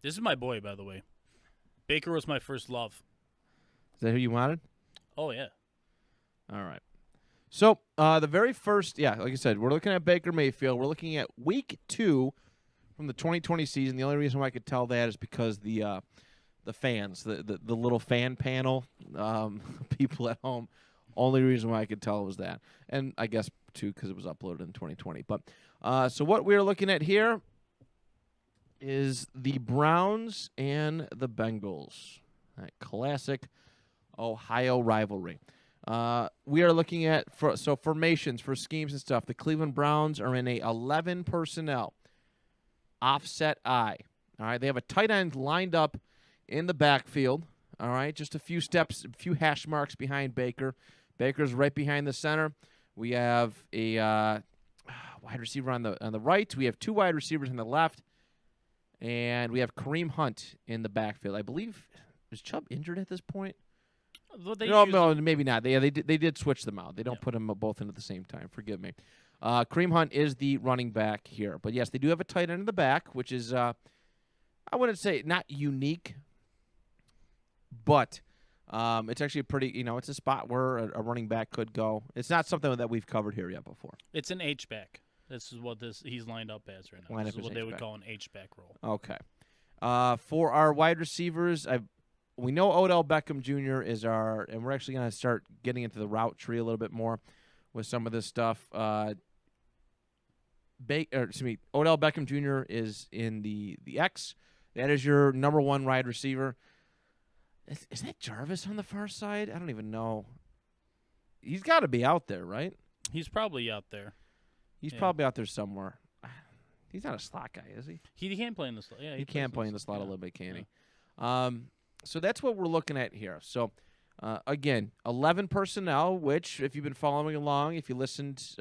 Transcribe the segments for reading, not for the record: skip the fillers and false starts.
This is my boy, by the way. Baker was my first love. Is that who you wanted? Oh, yeah. All right. So the very first, like I said, we're looking at Baker Mayfield. We're looking at week 2 from the 2020 season. The only reason why I could tell that is because the fans, the little fan panel, people at home. Only reason why I could tell was that, and I guess too because it was uploaded in 2020. But so what we're looking at here is the Browns and the Bengals, that classic Ohio rivalry. We are looking at formations for schemes and stuff. The Cleveland Browns are in a 11 personnel offset I. All right, they have a tight end lined up in the backfield. All right, just a few steps, a few hash marks behind Baker. Baker's right behind the center. We have a wide receiver on the right. We have 2 wide receivers on the left, and we have Kareem Hunt in the backfield. I believe is Chubb injured at this point? No, maybe not. They did switch them out. They don't put them both in at the same time. Forgive me. Kareem Hunt is the running back here. But, yes, they do have a tight end in the back, which is, I wouldn't say not unique, but it's actually a pretty, it's a spot where a running back could go. It's not something that we've covered here yet before. It's an H-back. This is what he's lined up as right now. This is what they would call an H-back role. Okay. For our wide receivers, we know Odell Beckham Jr. is and we're actually going to start getting into the route tree a little bit more with some of this stuff. Odell Beckham Jr. is in the X. That is your number 1 wide receiver. Is that Jarvis on the far side? I don't even know. He's got to be out there, right? He's probably out there. He's probably out there somewhere. He's not a slot guy, is he? He can play in the slot. Yeah, he can play in the slot a little bit, can he? So that's what we're looking at here. So, again, 11 personnel, which, if you've been following along, if you listened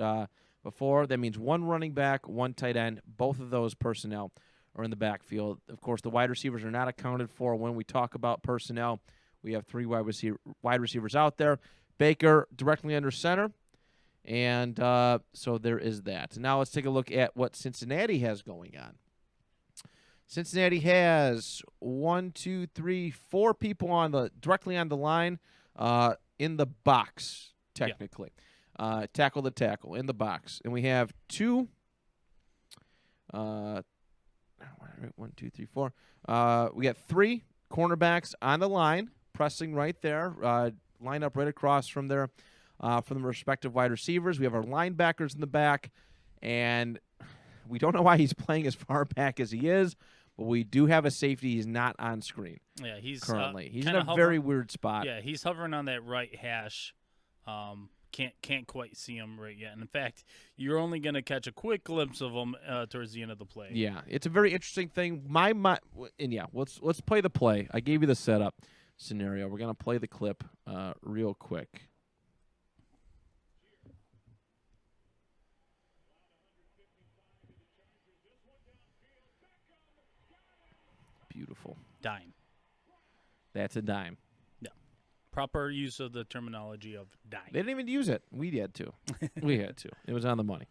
before, that means 1 running back, 1 tight end. Both of those personnel are in the backfield. Of course, the wide receivers are not accounted for when we talk about personnel. We have 3 wide receivers out there. Baker directly under center. And so there is that. Now let's take a look at what Cincinnati has going on. Cincinnati has 4 people directly on the line in the box, technically. Tackle to tackle in the box. And we have 2 1, 2, 3, 4. We got 3 cornerbacks on the line, pressing right there, lined up right across from the respective wide receivers. We have our linebackers in the back, and we don't know why he's playing as far back as he is, but we do have a safety. He's not on screen. Yeah, he's currently. He's in a very weird spot. Yeah, he's hovering on that right hash. Can't quite see him right yet. And in fact, you're only going to catch a quick glimpse of him towards the end of the play. Yeah, it's a very interesting thing. Let's play the play. I gave you the setup scenario. We're going to play the clip real quick. Beautiful. Dime. That's a dime. Yeah. Proper use of the terminology of dime. They didn't even use it. We had to. We had to. It was on the money.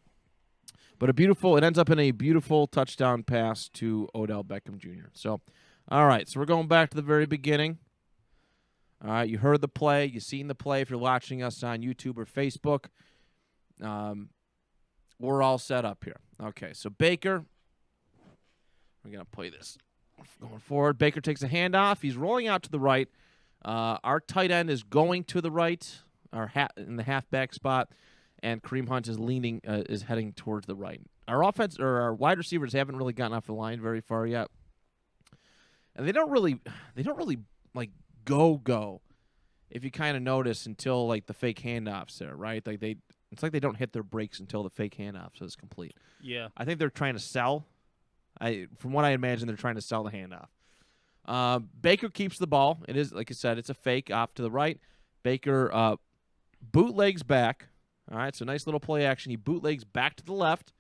But it ends up in a beautiful touchdown pass to Odell Beckham Jr. So, all right. So we're going back to the very beginning. All right. You heard the play. You've seen the play if you're watching us on YouTube or Facebook. We're all set up here. Okay. So Baker. We're going to play this. Going forward, Baker takes a handoff. He's rolling out to the right. Our tight end is going to the right, in the halfback spot, and Kareem Hunt is heading towards the right. Our wide receivers haven't really gotten off the line very far yet, and they don't really like go. If you kind of notice until like the fake handoffs there, right? It's like they don't hit their brakes until the fake handoff is complete. Yeah, I think they're trying to sell. From what I imagine, they're trying to sell the handoff. Baker keeps the ball. It is, like I said, it's a fake off to the right. Baker bootlegs back. All right, so nice little play action. He bootlegs back to the left.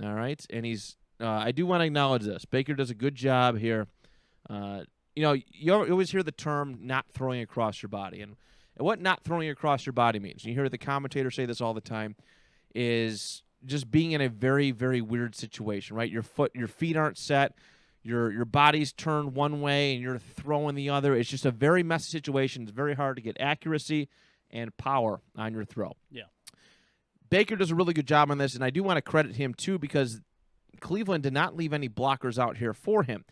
All right, and he's. I do want to acknowledge this. Baker does a good job here. You always hear the term "not throwing across your body," and what not throwing across your body means. You hear the commentators say this all the time. Is just being in a very, very weird situation, right? Your feet aren't set. Your body's turned one way and you're throwing the other. It's just a very messy situation. It's very hard to get accuracy and power on your throw. Yeah. Baker does a really good job on this, and I do want to credit him too because Cleveland did not leave any blockers out here for him.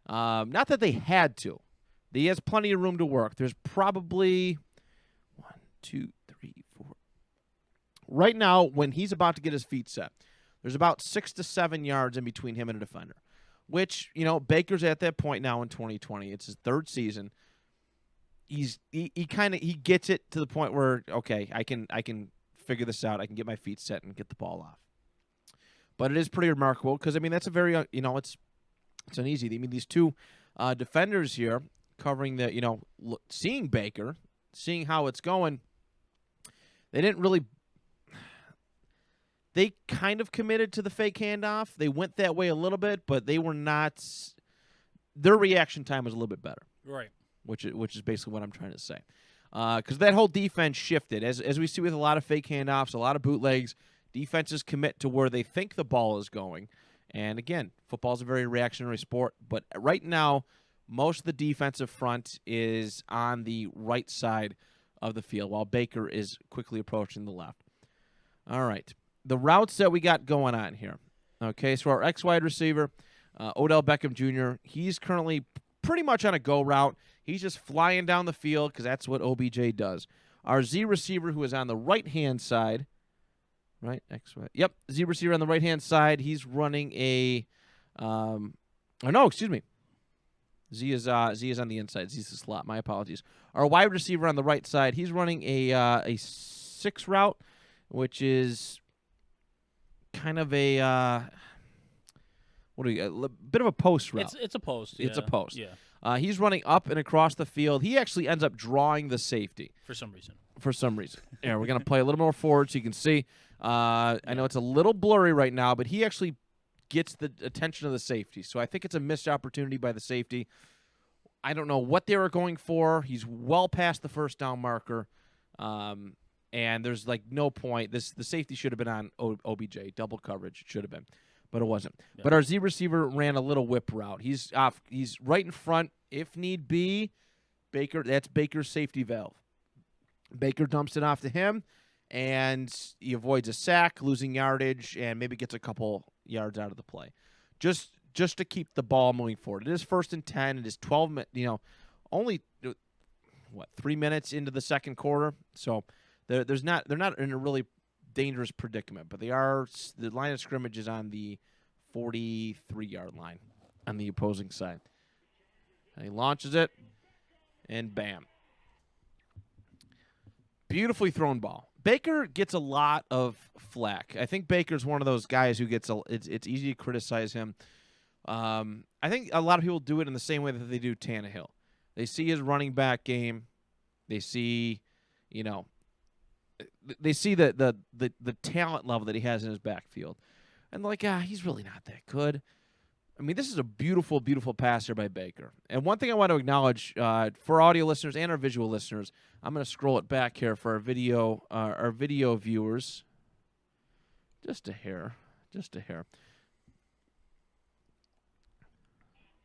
Not that they had to. He has plenty of room to work. There's probably 1, 2, 3, 4. Right now, when he's about to get his feet set, there's about 6 to 7 yards in between him and a defender, which, Baker's at that point now in 2020. It's his third season. He gets it to the point where, okay, I can figure this out. I can get my feet set and get the ball off. But it is pretty remarkable because, that's a very, it's uneasy. These two defenders here covering the, seeing Baker, seeing how it's going, they didn't really – they kind of committed to the fake handoff. They went that way a little bit, but they were not – their reaction time was a little bit better. Right. Which is basically what I'm trying to say. Because that whole defense shifted. As we see with a lot of fake handoffs, a lot of bootlegs, defenses commit to where they think the ball is going. And, again, football is a very reactionary sport. But right now, most of the defensive front is on the right side of the field while Baker is quickly approaching the left. All right. The routes that we got going on here. Okay, so our X-wide receiver, Odell Beckham Jr., he's currently pretty much on a go route. He's just flying down the field because that's what OBJ does. Our Z receiver, who is on the right-hand side, right? X-Y. Yep, Z receiver on the right-hand side. He's running a excuse me. Z is on the inside. Z's the slot. My apologies. Our wide receiver on the right side, he's running a 6 route, which is kind of a bit of a post route. It's a post. It's a post. Yeah. He's running up and across the field. He actually ends up drawing the safety. For some reason. Yeah, we're going to play a little more forward so you can see. I know it's a little blurry right now, but he actually gets the attention of the safety. So I think it's a missed opportunity by the safety. I don't know what they were going for. He's well past the first down marker. And there's no point. The safety should have been on OBJ. Double coverage. It should have been. But it wasn't. Yeah. But our Z receiver ran a little whip route. He's off. He's right in front, if need be. Baker. That's Baker's safety valve. Baker dumps it off to him, and he avoids a sack, losing yardage, and maybe gets a couple yards out of the play, just to keep the ball moving forward. It is 1st and 10. It is 12 minutes. Only 3 minutes into the second quarter, so they're not in a really dangerous predicament, but they are. The line of scrimmage is on the 43-yard line on the opposing side. And he launches it, and bam. Beautifully thrown ball. Baker gets a lot of flack. I think Baker's one of those guys who gets it's easy to criticize him. I think a lot of people do it in the same way that they do Tannehill. They see his running back game. They see, they see the talent level that he has in his backfield. And they're like, he's really not that good. This is a beautiful, beautiful pass here by Baker. And one thing I want to acknowledge for audio listeners and our visual listeners, I'm going to scroll it back here for our video viewers. Just a hair.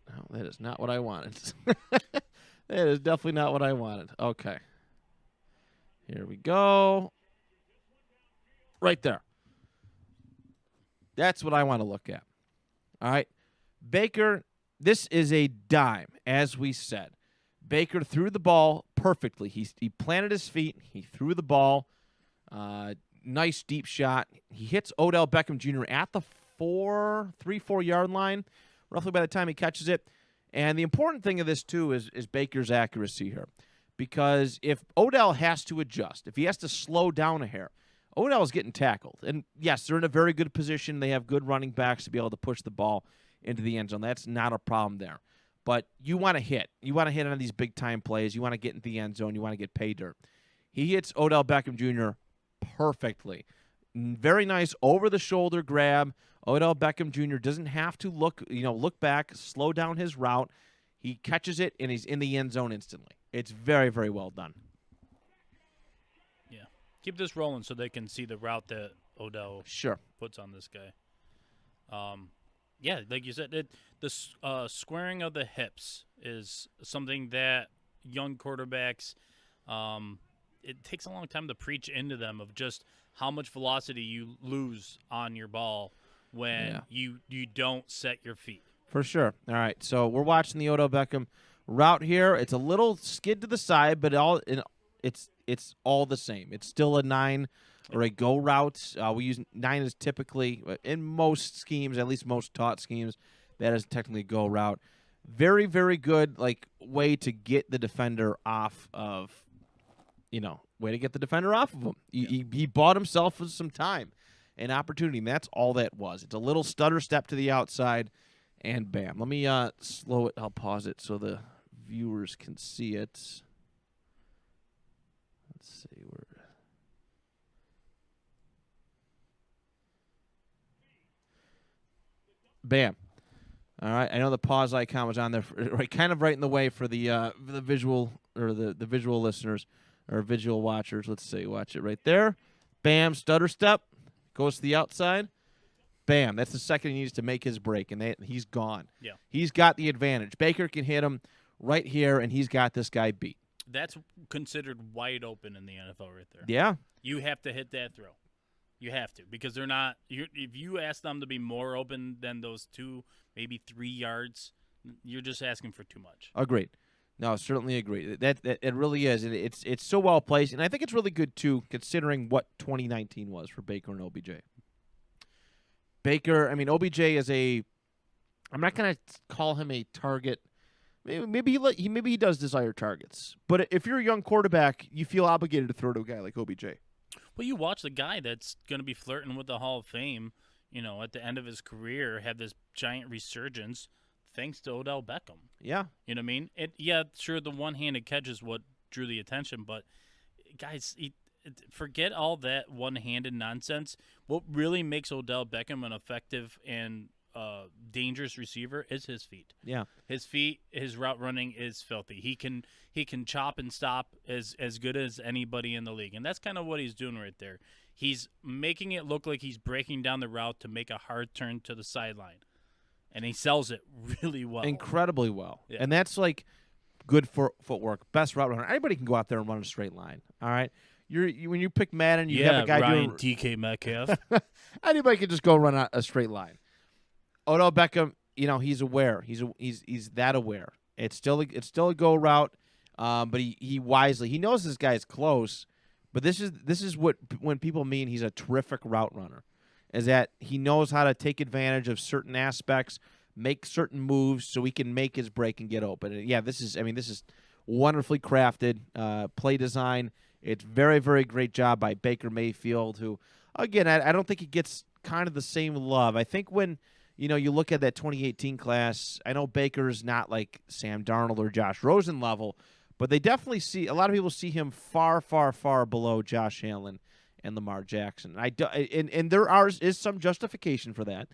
No, that is not what I wanted. That is definitely not what I wanted. Okay. Here we go. Right there. That's what I want to look at. All right. Baker, this is a dime, as we said. Baker threw the ball perfectly. He planted his feet. He threw the ball. Nice deep shot. He hits Odell Beckham Jr. at the 3-4 yard line, roughly by the time he catches it. And the important thing of this, too, is Baker's accuracy here. Because if Odell has to adjust, if he has to slow down a hair, Odell's getting tackled. And, yes, they're in a very good position. They have good running backs to be able to push the ball into the end zone. That's not a problem there. But you want to hit. You want to hit on these big-time plays. You want to get into the end zone. You want to get pay dirt. He hits Odell Beckham Jr. perfectly. Very nice over-the-shoulder grab. Odell Beckham Jr. doesn't have to look back, slow down his route. He catches it, and he's in the end zone instantly. It's very, very well done. Yeah. Keep this rolling so they can see the route that Odell Sure. puts on this guy. Yeah, like you said, the squaring of the hips is something that young quarterbacks, it takes a long time to preach into them of just how much velocity you lose on your ball when you don't set your feet. For sure. All right, so we're watching the Odell Beckham route here. It's a little skid to the side, but it's all the same. It's still a 9 or a go route. We use 9 as typically in most schemes, at least most taught schemes, that is technically a go route. Very, very good way to get the defender off of, way to get the defender off of him. He bought himself some time and opportunity, and that's all that was. It's a little stutter step to the outside, and bam. Let me slow it. I'll pause it so the viewers can see it. Let's see where. Bam. All right. I know the pause icon was on there, kind of right in the way for the visual or the visual listeners or visual watchers. Let's see. Watch it right there. Bam. Stutter step. Goes to the outside. Bam. That's the second he needs to make his break, and he's gone. Yeah. He's got the advantage. Baker can hit him right here, and he's got this guy beat. That's considered wide open in the NFL right there. Yeah. You have to hit that throw. You have to, because they're not. If you ask them to be more open than those 2, maybe 3 yards, you're just asking for too much. Agreed. No, certainly agree. That it really is. It's so well placed, and I think it's really good too, considering what 2019 was for Baker and OBJ. OBJ is a. I'm not gonna call him a target. Maybe he does desire targets, but if you're a young quarterback, you feel obligated to throw to a guy like OBJ. Well, you watch the guy that's going to be flirting with the Hall of Fame, at the end of his career, have this giant resurgence thanks to Odell Beckham. Yeah. You know what I mean? Sure, the one-handed catch is what drew the attention, but, guys, forget all that one-handed nonsense. What really makes Odell Beckham an effective and dangerous receiver is his feet. Yeah. His feet, his route running is filthy. He can chop and stop as good as anybody in the league. And that's kind of what he's doing right there. He's making it look like he's breaking down the route to make a hard turn to the sideline. And he sells it really well. Incredibly well. Yeah. And that's good for footwork. Best route runner. Anybody can go out there and run a straight line. All right. When you pick Madden, you have a guy Ryan doing DK Metcalf. Anybody can just go run a straight line. Odell Beckham, he's aware. He's that aware. It's still a go route, but he wisely he knows this guy's close. But this is what when people mean he's a terrific route runner, is that he knows how to take advantage of certain aspects, make certain moves so he can make his break and get open. And yeah, this is wonderfully crafted play design. It's very, very great job by Baker Mayfield, who again I don't think he gets kind of the same love. I think when you look at that 2018 class, I know Baker's not like Sam Darnold or Josh Rosen level, but they definitely a lot of people see him far, far, far below Josh Allen and Lamar Jackson. And there is some justification for that.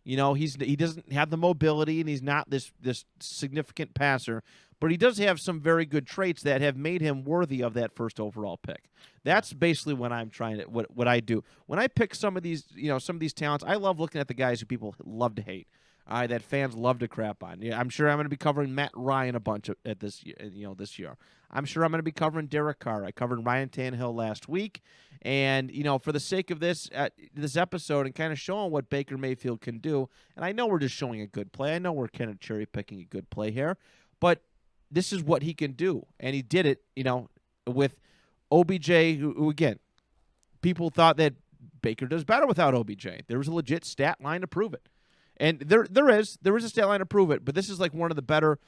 He doesn't have the mobility, and he's not this significant passer, but he does have some very good traits that have made him worthy of that first overall pick. That's basically what I'm trying to what I do when I pick some of these talents. I love looking at the guys who people love to hate, that fans love to crap on. Yeah, I'm sure I'm going to be covering Matt Ryan a bunch at this year. I'm sure I'm going to be covering Derek Carr. I covered Ryan Tannehill last week, and for the sake of this episode and kind of showing what Baker Mayfield can do, and I know we're just showing a good play. I know we're kind of cherry picking a good play here, but this is what he can do, and he did it. With OBJ, who again, people thought that Baker does better without OBJ. There was a legit stat line to prove it. And there is a stat line to prove it, but this is one of the better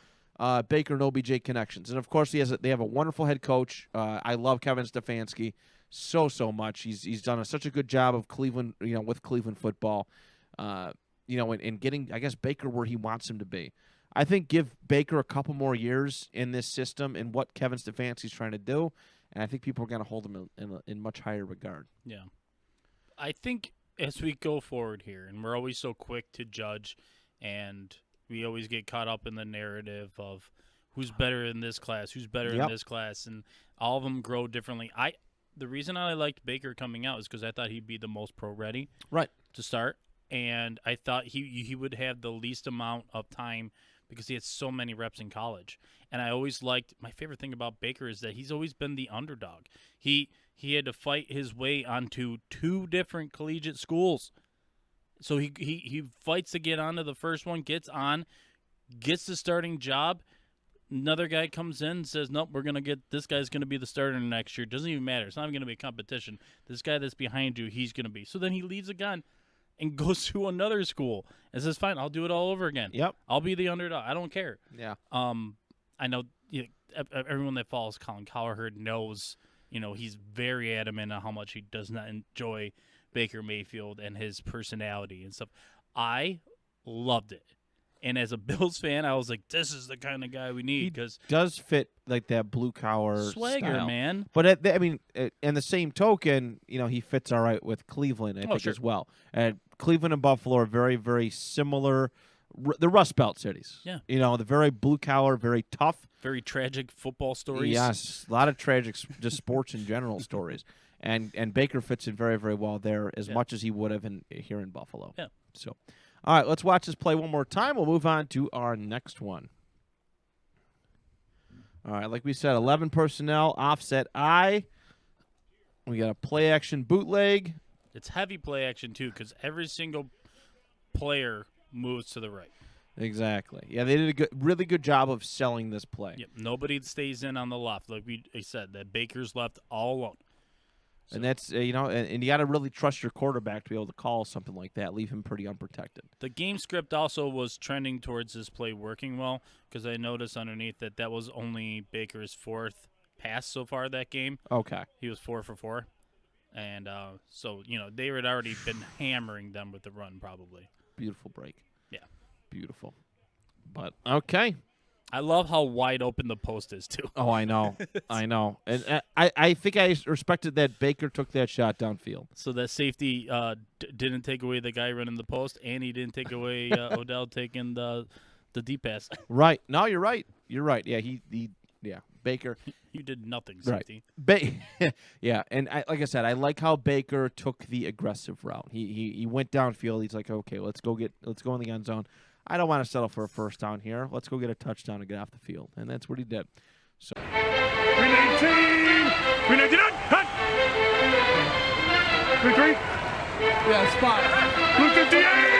Baker and OBJ connections. And of course, they have a wonderful head coach. I love Kevin Stefanski so much. He's done such a good job of Cleveland, with Cleveland football, and getting, I guess, Baker where he wants him to be. I think give Baker a couple more years in this system and what Kevin Stefanski's trying to do, and I think people are going to hold him in much higher regard. Yeah. I think as we go forward here, and we're always so quick to judge, and we always get caught up in the narrative of who's better in this class, who's better in this class, and all of them grow differently. the reason I liked Baker coming out is because I thought he'd be the most pro ready Right. to start, and I thought he would have the least amount of time because he had so many reps in college. And I always liked, my favorite thing about Baker is that he's always been the underdog. He had to fight his way onto 2 different collegiate schools. So he fights to get onto the first one, gets the starting job. Another guy comes in and says, nope, this guy's going to be the starter next year. Doesn't even matter. It's not even going to be a competition. This guy that's behind you, he's going to be. So then he leaves again and goes to another school and says, fine, I'll do it all over again. Yep. I'll be the underdog. I don't care. Yeah. I know everyone that follows Colin Cowherd knows, he's very adamant on how much he does not enjoy Baker Mayfield and his personality and stuff. I loved it. And as a Bills fan, I was like, this is the kind of guy we need because does fit like that blue collar swagger, style. Man. But in the same token, he fits all right with Cleveland, I think, sure. as well. And Cleveland and Buffalo are very, very similar. The Rust Belt cities. Yeah. The very blue collar, very tough. Very tragic football stories. Yes, a lot of tragic, just sports in general stories. And Baker fits in very, very well there as much as he would have here in Buffalo. Yeah. So, all right, let's watch this play one more time. We'll move on to our next one. All right, like we said, 11 personnel, offset I. We got a play action bootleg. It's heavy play action, too, because every single player moves to the right. Exactly. Yeah, they did a really good job of selling this play. Yep. Nobody stays in on the left. Like we said, that Baker's left all alone. So. And that's, and you got to really trust your quarterback to be able to call something like that, leave him pretty unprotected. The game script also was trending towards this play working well because I noticed underneath that was only Baker's 4th pass so far that game. Okay. He was 4 for 4. And so, they had already been hammering them with the run probably. Beautiful break. Yeah. Beautiful. But, okay. I love how wide open the post is, too. Oh, I know. I know. And I think I respected that Baker took that shot downfield. So that safety didn't take away the guy running the post, and he didn't take away Odell taking the deep pass. Right. No, you're right. You're right. Yeah, Baker. You did nothing, safety. Right. Yeah, and like I said, I like how Baker took the aggressive route. He went downfield. He's like, okay, let's go in the end zone. I don't want to settle for a first down here. Let's go get a touchdown and get off the field. And that's what he did. So. 319! 399! Cut! 33! Yeah, spot. Blue 58!